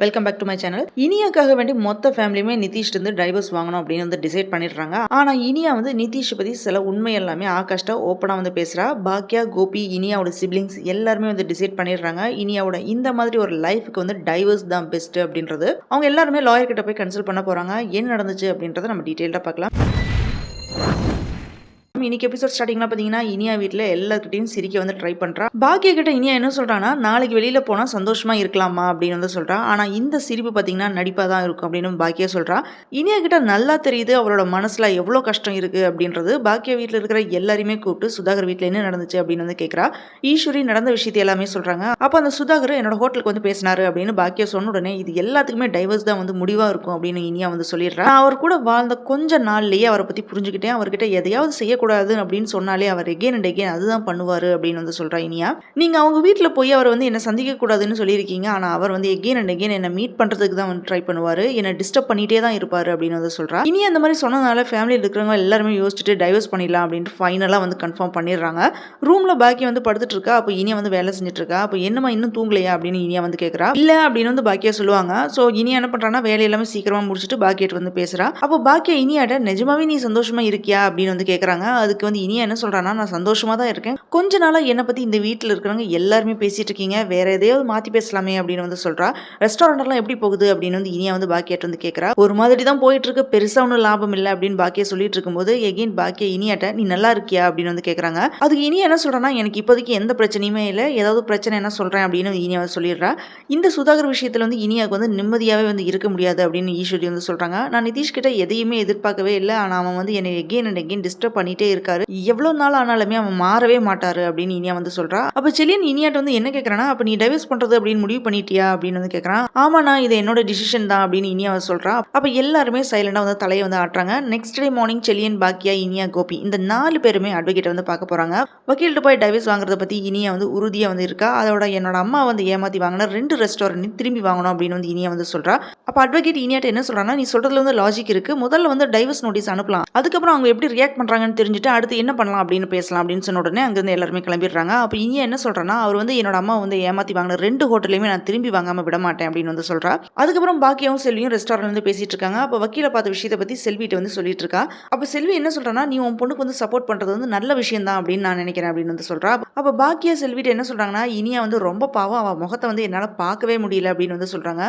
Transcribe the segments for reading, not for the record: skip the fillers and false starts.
Welcome back to my channel. இனியாக்காக வேண்டி மொத்த ஃபேமிலியுமே நிதிஷ் இருந்து டைவர்ஸ் வாங்கணும் அப்படின்னு வந்து டிசைட் பண்ணிடுறாங்க. ஆனால் இனியா வந்து நிதிஷ் பற்றி சில உண்மை எல்லாமே ஆகாஷ்ட ஓப்பனாக வந்து பேசுகிறா. பாக்கியா, கோபி, இனியாவோட சிப்ளிங்ஸ் எல்லாருமே வந்து டிசைட் பண்ணிடுறாங்க. இனியாவோட இந்த மாதிரி ஒரு லைஃபுக்கு வந்து டைவர்ஸ் தான் பெஸ்ட் அப்படின்றது. அவங்க எல்லாருமே லாயர் கிட்ட போய் கன்சல்ட் பண்ண போகிறாங்க. என்ன நடந்துச்சு அப்படின்றத நம்ம டீட்டெயிலாக பார்க்கலாம். இன்னைக்கு எபிசோட் ஸ்டார்டிங்ல பாத்தீங்கன்னா இனியா வீட்டில் எல்லாருக்கிட்டையும் சிரிக்க வந்து ட்ரை பண்றா. பாக்கிய கிட்ட இனியா என்ன சொல்றான்னா, நாளைக்கு வெளியில போனா சந்தோஷமா இருக்கலாமா அப்படின்னு வந்து சொல்றா. ஆனா இந்த சிரிப்பு பாத்தீங்கன்னா நடிப்பா தான் இருக்கும் அப்படின்னு பாக்கியா சொல்றா. இனியா கிட்ட நல்லா தெரியுது அவரோட மனசுல எவ்வளவு கஷ்டம் இருக்கு அப்படின்றது. பாக்கியா வீட்டில் இருக்கிற எல்லாருமே கூப்பிட்டு சுதாகர் வீட்டில் என்ன நடந்துச்சு அப்படின்னு வந்து கேட்கறா. ஈஸ்வரி நடந்த விஷயத்தை எல்லாமே சொல்றாங்க. அப்ப அந்த சுதாகர் என்னோட ஹோட்டலுக்கு வந்து பேசினாரு அப்படின்னு பாக்கியா சொன்ன உடனே இது எல்லாத்துக்குமே டைவர்ஸ் தான் வந்து முடிவா இருக்கும் அப்படின்னு இனியா வந்து சொல்லிடுறா. அவர் கூட வாழ்ந்த கொஞ்ச நாள்லயே அவரை பத்தி புரிஞ்சுக்கிட்டேன். அவர்கிட்ட எதையாவது செய்யக்கூடாது அப்படின்னு சொன்னாலே அவர் எகேன் அண்ட் எகேன் அதுதான் பண்ணுவாரு அப்படின்னு வந்து சொல்றா இனியா. நீங்க அவங்க வீட்டுல போய் அவர் வந்து என்ன சந்திக்க கூடாதுன்னு சொல்லியிருக்கீங்க. ஆனா அவர் வந்து எகேன் அண்ட் எகேன் என்ன மீட் பண்றதுக்கு தான் வந்து ட்ரை பண்ணுவாரு, என்ன டிஸ்டர்ப் பண்ணிட்டே தான் இருப்பாரு அப்படின்னு வந்து சொல்றா. இனியா அந்த மாதிரி சொன்னதால ஃபேமிலியில் இருக்கிறவங்க எல்லாருமே யோசிச்சுட்டு டைவர்ஸ் பண்ணிடலாம் அப்படின்ட்டு ஃபைனலா வந்து கன்ஃபார்ம் பண்ணிடுறாங்க. ரூம்ல பாக்கியா வந்து படுத்துட்டு இருக்கா. அப்போ இனியா வந்து வேலை செஞ்சுட்டு இருக்கா. அப்போ என்னமா இன்னும் தூங்கலையா அப்படின்னு இனியா வந்து கேட்கறா. இல்ல அப்படின்னு வந்து பாக்கியா சொல்லுவாங்க. ஸோ இனியா என்ன பண்றான்னா வேலை எல்லாமே சீக்கிரமா முடிச்சுட்டு பாக்கியிட்ட வந்து பேசுறா. அப்போ பாக்கியா இனியாட்ட நிஜமாவே நீ சந்தோஷமா இருக்கியா அப்படின்னு வந்து கேட்கறாங்க. அதுக்கு வந்து இனியா என்ன சொல்றான்னா, நான் சந்தோஷமா தான் இருக்கேன். கொஞ்ச நாளா என்னை பத்தி இந்த வீட்டில் இருக்கிறவங்க எல்லாருமே பேசிட்டு இருக்கீங்க, வேற எதையாவது மாத்தி பேசலாமே அப்படின்னு வந்து சொல்றா. ரெஸ்டாரண்ட் எல்லாம் எப்படி போகுது அப்படின்னு வந்து இனியா வந்து பாக்கியாட்ட வந்து கேட்கறா. ஒரு மாதிரி தான் போயிட்டு இருக்கு, பெருசா ஒன்றும் லாபம் இல்லை அப்படின்னு பாக்கியா சொல்லிட்டு இருக்கும்போது எகைன் பாக்கியா இனியாட்ட நீ நல்லா இருக்கியா அப்படின்னு வந்து கேட்கறாங்க. அதுக்கு இனியா என்ன சொல்றான்னா, எனக்கு இப்போதைக்கு எந்த பிரச்சனையுமே இல்லை, ஏதாவது பிரச்சனை என்ன சொல்றேன் அப்படின்னு இனியா சொல்லிடுறா. இந்த சுதாகர் விஷயத்துல வந்து இனியாவுக்கு வந்து நிம்மதியாவே வந்து இருக்க முடியாது அப்படின்னு ஈஸ்வரி வந்து சொல்றாங்க. நான் நிதிஷ் கிட்ட எதையுமே எதிர்பார்க்கவே இல்லை, ஆனா அவன் வந்து என்னை எகைன் அண்ட் எகைன் டிஸ்டர்ப் பண்ணிட்டே இருக்காரு, எவ்வளவு நாள் ஆனாலுமே அவன் மாறவே மாட்டாரு அப்படின்னு இனியா வந்து சொல்றா. அப்ப செலியன் இனியாட்ட வந்து என்ன கேட்கறானா, அப்ப நீ டைவர்ஸ் பண்றது அப்படின்னு முடிவு பண்ணிட்டியா அப்படின்னு வந்து கேட்கறான். ஆமாண்ணா இது என்னோட டிசிஷன் தான் அப்படின்னு இனியா வந்து சொல்றா. அப்ப எல்லாருமே சைலண்டா வந்து தலையை வந்து ஆட்டுறாங்க. நெக்ஸ்ட் டே மார்னிங் செலியன், பாக்கியா, இனியா, கோபி இந்த 4 பேருமே அட்வொகேட் வந்து பார்க்க போறாங்க. வக்கீல்கிட்ட போய் டைவர்ஸ் வாங்குறத பத்தி இனியா வந்து உறுதியா வந்து இருக்கா. அதோட என்னோட அம்மா வந்து ஏமாத்தி வாங்கின 2 ரெஸ்டாரண்ட் திரும்பி வாங்கணும் அப்படின்னு வந்து இனியா வந்து சொல்றா. அப்ப அட்வொகேட் இனியாட்ட என்ன சொல்றான்னா, நீ சொல்றதுல வந்து லாஜிக் இருக்கு, முதல்ல வந்து டைவர்ஸ் நோட்டீஸ் அனுப்பலாம், அதுக்கப்புறம் அவங்க எப்படி ரியாக்ட் பண்றாங்கன்னு தெரிஞ்சுட்டு அடுத்து என்ன பண்ணலாம் அப்படின்னு பேசலாம் அப்படின்னு சொன்ன உடனே அங்கிருந்து எல்லாருமே கிளம்பிடுறாங்க. அப்போ இனியா என்ன சொல்றான்னா, அவர் வந்து என்னோட அம்மா வந்து ஏமாத்தி வாங்கின 2 ஹோட்டலையுமே நான் திரும்பி வாங்காம விட மாட்டேன் அப்படின்னு வந்து சொல்றா. அதுக்கப்புறம் பாக்கியாவும் செல்வியும் ரெஸ்டாரண்ட் வந்து பேசிட்டு இருக்காங்க. அப்போ வக்கீல பார்த்த விஷயத்தை பத்தி செல்விட்ட வந்து சொல்லிட்டு இருக்கா. அப்போ செல்வி என்ன சொல்றான்னா, நீ உன் பொண்ணுக்கு வந்து சப்போர்ட் பண்றது வந்து நல்ல விஷயம் தான் அப்படின்னு நான் நினைக்கிறேன் அப்படின்னு வந்து சொல்றா. அப்போ பாக்கியா செல்விட்ட என்ன சொல்றாங்கன்னா, இனியா வந்து ரொம்ப பாவம், அவ முகத்தை வந்து என்னால பார்க்கவே முடியல அப்படின்னு வந்து சொல்றாங்க.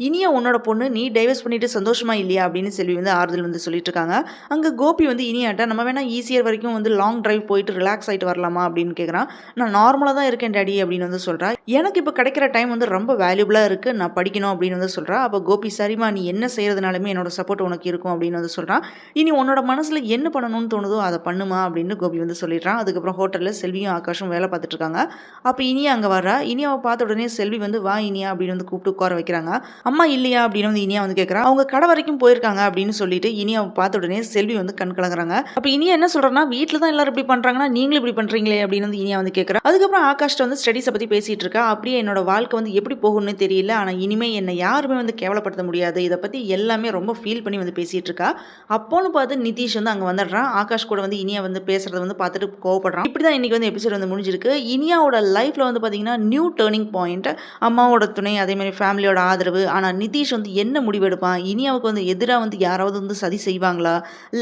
இனியா உன்னோட பொண்ணு, நீ டைவர்ஸ் பண்ணிட்டு சந்தோஷமா இல்லையா அப்படின்னு செல்வி வந்து ஆறுதல் வந்து சொல்லிட்டு இருக்காங்க. அங்க கோபி வந்து இனியாட்ட நம்ம வேணா ஈஸியர் வரைக்கும் வந்து லாங் டிரைவ் போயிட்டு ரிலாக்ஸ் ஆயிட்டு வரலாமா அப்படின்னு கேட்குறான். நான் நார்மலாக தான் இருக்கேன் டாடி அப்படின்னு வந்து சொல்கிறா. எனக்கு இப்போ கிடைக்கிற டைம் வந்து ரொம்ப வேல்யூபிளாக இருக்குது, நான் படிக்கணும் அப்படின்னு வந்து சொல்கிறா. அப்போ கோபி சரிமா நீ என்ன செய்கிறதுனாலுமே என்னோட சப்போர்ட் உனக்கு இருக்கும் அப்படின்னு வந்து சொல்கிறான். இனி உன்னோட மனசில் என்ன பண்ணணும்னு தோணுதோ அதை பண்ணுமா அப்படின்னு கோபி வந்து சொல்லிடுறான். அதுக்கப்புறம் ஹோட்டலில் செல்வியும் ஆகாஷும் வேலை பார்த்துட்டு இருக்காங்க. அப்போ இனியா அங்கே வர்றா. இனியாவை பார்த்த உடனே செல்வி வந்து வா இனியா அப்படின்னு வந்து கூப்பிட்டு உட்கார வைக்கிறாங்க. அம்மா இல்லையா அப்படின்னு வந்து இனியா வந்து கேட்குறா. அவங்க கடை வரைக்கும் போயிருக்காங்க அப்படின்னு சொல்லிட்டு இனியாவை பார்த்த உடனே செல்வி வந்து கண் கலங்குறாங்க. அப்போ இனியா என்ன சொல்கிறேன்னா, வீட்டில் தான் எல்லாரும் இப்படி பண்ணுறாங்கன்னா நீங்களும் இப்படி பண்ணுறீங்களே அப்படின்னு வந்து இனியா வந்து கேட்குறா. அதுக்கப்புறம் ஆகாஷ்ட வந்து ஸ்டடீஸை பற்றி பேசிகிட்டு இருக்கா. அப்படியே என்னோட வாழ்க்கை வந்து எப்படி போகும்னு தெரியல, ஆனால் இனிமேல் என்னை யாருமே வந்து கேவலப்படுத்த முடியாது, இதை பற்றி எல்லாமே ரொம்ப ஃபீல் பண்ணி வந்து பேசிகிட்டு இருக்கா. அப்போன்னு பார்த்து நிதிஷ் வந்து அங்கே வந்துடுறான். ஆகாஷ் கூட வந்து இனியா வந்து பேசுகிறத வந்து பார்த்துட்டு கோவப்படுறான். இப்படி தான் இன்றைக்கி வந்து எபிசோட் வந்து முடிஞ்சிருக்கு. இனியாவோட லைஃப்பில் வந்து பார்த்தீங்கன்னா நியூ டேர்னிங் பாயிண்ட், அம்மாவோட துணை, அதேமாதிரி ஃபேமிலியோட ஆதரவு. ஆனால் நிதிஷ் வந்து என்ன முடிவெடுப்பான், இனியாவுக்கு வந்து எதிராக வந்து யாராவது வந்து சதி செய்வாங்களா,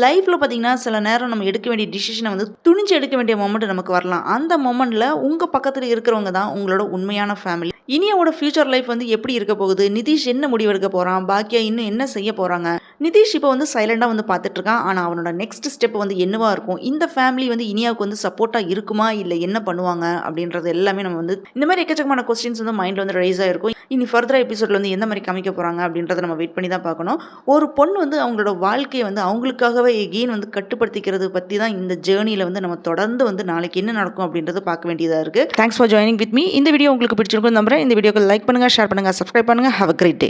லைஃப்பில் பார்த்தீங்கன்னா சில நேரம் நம்ம எடுக்க வேண்டிய டிசிஷனை வந்து துணிஞ்சு எடுக்க வேண்டிய மொமெண்ட் நமக்கு வரலாம். அந்த மொமெண்ட்ல உங்க பக்கத்துல இருக்கிறவங்க தான் உங்களோட உண்மையான ஃபேமிலி. இனியாவோட ஃபியூச்சர் லைஃப் வந்து எப்படி இருக்க போகுது, நிதிஷ் என்ன முடிவெடுக்க போறான், பாக்கியா இன்னும் என்ன செய்ய போறாங்க. நிதிஷ் இப்போ வந்து சைலண்டா வந்து பார்த்துட்டு இருக்கான். ஆனா அவனோட நெக்ஸ்ட் ஸ்டெப் வந்து என்னவா இருக்கும், இந்த ஃபேமிலி வந்து இனியாவுக்கு வந்து சப்போர்ட்டா இருக்குமா இல்ல என்ன பண்ணுவாங்க அப்படின்றது எல்லாமே நம்ம வந்து இந்த மாதிரி எக்கச்சக்கமான கொஸ்டின்ஸ் வந்து மைண்ட்ல வந்து ரைஸ் ஆயிருக்கும். இனி ஃபர்தர் எபிசோட்ல வந்து எந்த மாதிரி காமிக்க போறாங்க அப்படின்றத நம்ம வெயிட் பண்ணி தான் பார்க்கணும். ஒரு பொண்ணு வந்து அவங்களோட வாழ்க்கையை வந்து அவங்களுக்காகவே எகெயின் வந்து கட்டுப்படுத்திக்கிறது பத்தி தான் இந்த ஜேர்னில வந்து நம்ம தொடர்ந்து வந்து நாளைக்கு என்ன நடக்கும் அப்படின்றத பார்க்க வேண்டியதா இருக்கு. Thanks for joining with me. இந்த வீடியோ உங்களுக்கு பிடிச்சிருக்கும் நம்புறேன். இந்த வீடியோக்கு லைக் பண்ணுங்க, ஷேர் பண்ணுங்க, சப்ஸ்கிரைப் பண்ணுங்க. Have a great day.